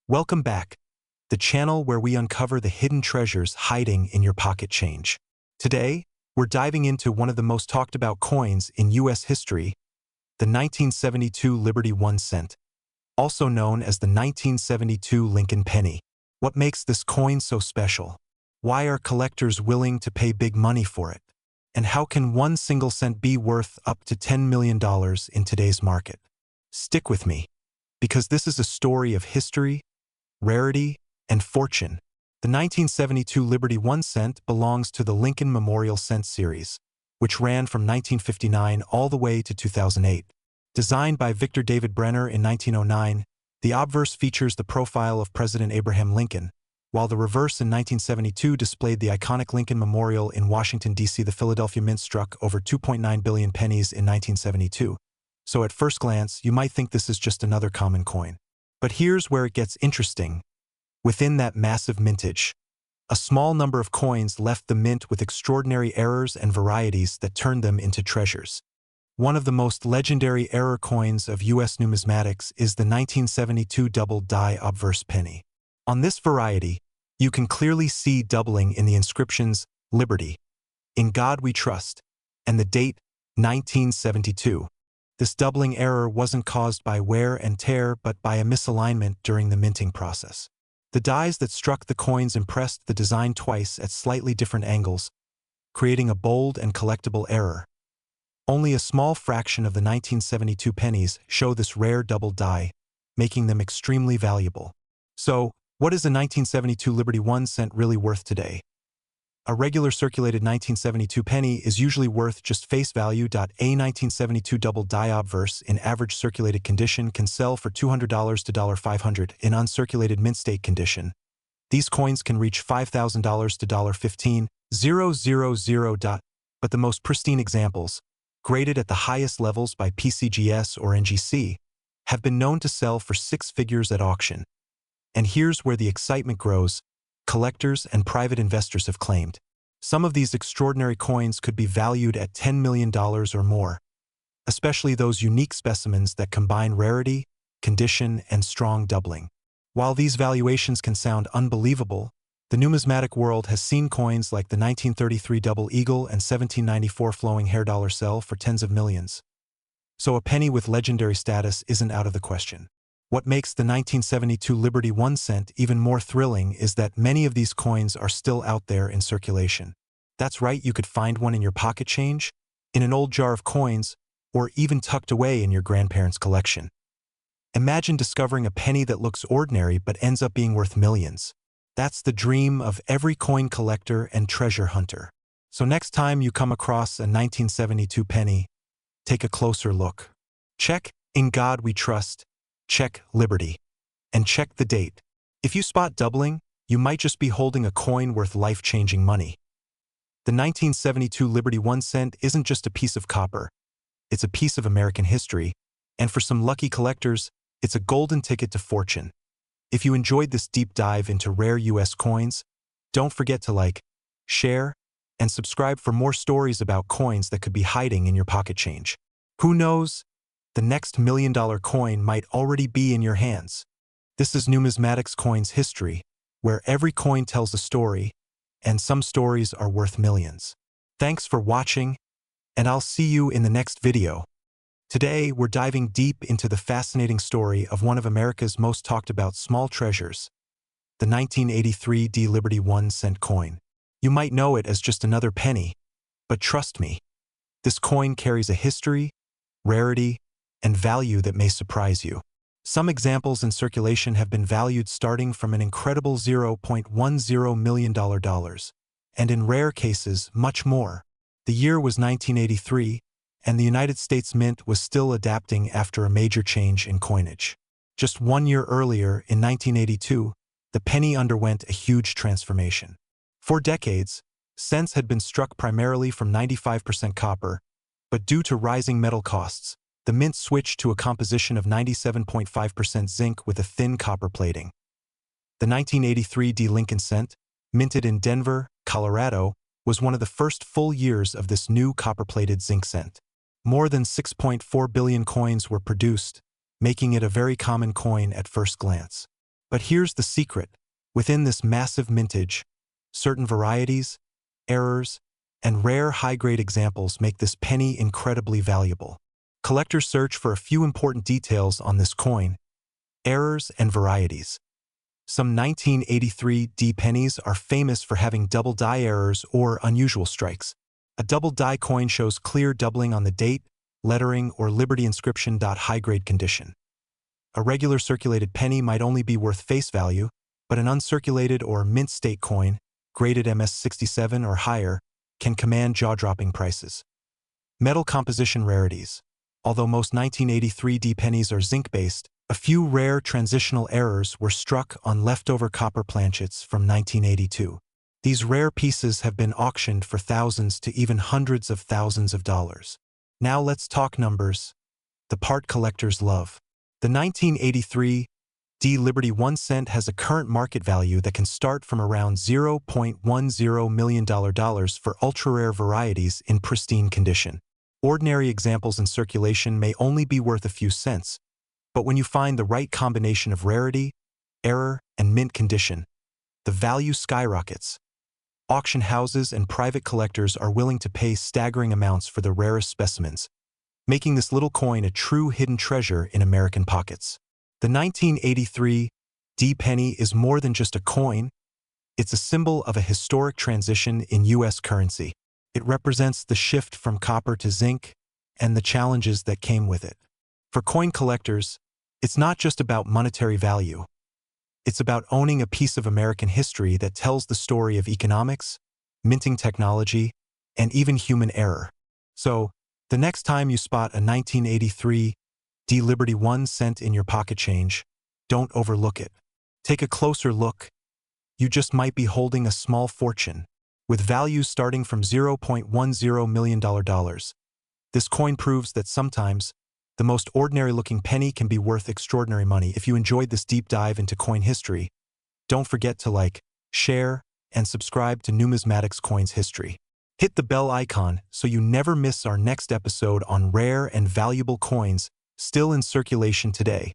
Welcome back, the channel where we uncover the hidden treasures hiding in your pocket change. Today, we're diving into one of the most talked about coins in U.S. history, the 1972 Liberty 1 cent, also known as the 1972 Lincoln penny. What makes this coin so special? Why are collectors willing to pay big money for it? And how can one single cent be worth up to $10 million in today's market? Stick with me, because this is a story of history, rarity, and fortune. The 1972 Liberty 1 cent belongs to the Lincoln Memorial Cent series, which ran from 1959 all the way to 2008. Designed by Victor David Brenner in 1909, the obverse features the profile of President Abraham Lincoln, while the reverse in 1972 displayed the iconic Lincoln Memorial in Washington, D.C. The Philadelphia Mint struck over 2.9 billion pennies in 1972. So at first glance, you might think this is just another common coin. But here's where it gets interesting. Within that massive mintage, a small number of coins left the mint with extraordinary errors and varieties that turned them into treasures. One of the most legendary error coins of U.S. numismatics is the 1972 double die obverse penny. On this variety, you can clearly see doubling in the inscriptions Liberty, In God We Trust, and the date 1972. This doubling error wasn't caused by wear and tear but by a misalignment during the minting process. The dies that struck the coins impressed the design twice at slightly different angles, creating a bold and collectible error. Only a small fraction of the 1972 pennies show this rare double die, making them extremely valuable. So, what is a 1972 Liberty 1 cent really worth today? A regular circulated 1972 penny is usually worth just face value. A 1972 double die obverse in average circulated condition can sell for $200 to $500 in uncirculated mint state condition. These coins can reach $5,000 to $15,000. But the most pristine examples, graded at the highest levels by PCGS or NGC, have been known to sell for six figures at auction. And here's where the excitement grows. Collectors and private investors have claimed some of these extraordinary coins could be valued at $10 million or more, especially those unique specimens that combine rarity, condition, and strong doubling. While these valuations can sound unbelievable, the numismatic world has seen coins like the 1933 Double Eagle and 1794 Flowing Hair dollar sell for tens of millions. So a penny with legendary status isn't out of the question. What makes the 1972 Liberty 1 cent even more thrilling is that many of these coins are still out there in circulation. That's right, you could find one in your pocket change, in an old jar of coins, or even tucked away in your grandparents' collection. Imagine discovering a penny that looks ordinary but ends up being worth millions. That's the dream of every coin collector and treasure hunter. So next time you come across a 1972 penny, take a closer look. Check In God We Trust, check Liberty, and check the date. If you spot doubling, you might just be holding a coin worth life-changing money. The 1972 Liberty 1 cent isn't just a piece of copper. It's a piece of American history, and for some lucky collectors, it's a golden ticket to fortune. If you enjoyed this deep dive into rare U.S. coins, don't forget to like, share, and subscribe for more stories about coins that could be hiding in your pocket change. Who knows? The next $1 million coin might already be in your hands. This is Numismatics Coins History, where every coin tells a story, and some stories are worth millions. Thanks for watching, and I'll see you in the next video. Today, we're diving deep into the fascinating story of one of America's most talked about small treasures, the 1983 D Liberty 1 cent coin. You might know it as just another penny, but trust me, this coin carries a history, rarity, and value that may surprise you. Some examples in circulation have been valued starting from an incredible $0.10 million, and in rare cases, much more. The year was 1983, and the United States Mint was still adapting after a major change in coinage. Just 1 year earlier, in 1982, the penny underwent a huge transformation. For decades, cents had been struck primarily from 95% copper, but due to rising metal costs, the mint switched to a composition of 97.5% zinc with a thin copper plating. The 1983 D Lincoln cent, minted in Denver, Colorado, was one of the first full years of this new copper-plated zinc cent. More than 6.4 billion coins were produced, making it a very common coin at first glance. But here's the secret. Within this massive mintage, certain varieties, errors, and rare high-grade examples make this penny incredibly valuable. Collectors search for a few important details on this coin: errors and varieties. Some 1983 D pennies are famous for having double die errors or unusual strikes. A double die coin shows clear doubling on the date, lettering, or Liberty inscription. High-grade condition. A regular circulated penny might only be worth face value, but an uncirculated or mint state coin, graded MS67 or higher, can command jaw-dropping prices. Metal composition rarities. Although most 1983 D pennies are zinc-based, a few rare transitional errors were struck on leftover copper planchets from 1982. These rare pieces have been auctioned for thousands to even hundreds of thousands of dollars. Now let's talk numbers, the part collectors love. The 1983 D Liberty 1 cent has a current market value that can start from around $0.10 million for ultra-rare varieties in pristine condition. Ordinary examples in circulation may only be worth a few cents, but when you find the right combination of rarity, error, and mint condition, the value skyrockets. Auction houses and private collectors are willing to pay staggering amounts for the rarest specimens, making this little coin a true hidden treasure in American pockets. The 1983 D penny is more than just a coin. It's a symbol of a historic transition in U.S. currency. It represents the shift from copper to zinc and the challenges that came with it. For coin collectors, it's not just about monetary value. It's about owning a piece of American history that tells the story of economics, minting technology, and even human error. So, the next time you spot a 1983 D Liberty 1 cent in your pocket change, don't overlook it. Take a closer look. You just might be holding a small fortune, with values starting from $0.10 million. This coin proves that sometimes, the most ordinary-looking penny can be worth extraordinary money. If you enjoyed this deep dive into coin history, don't forget to like, share, and subscribe to Numismatics Coins History. Hit the bell icon so you never miss our next episode on rare and valuable coins still in circulation today.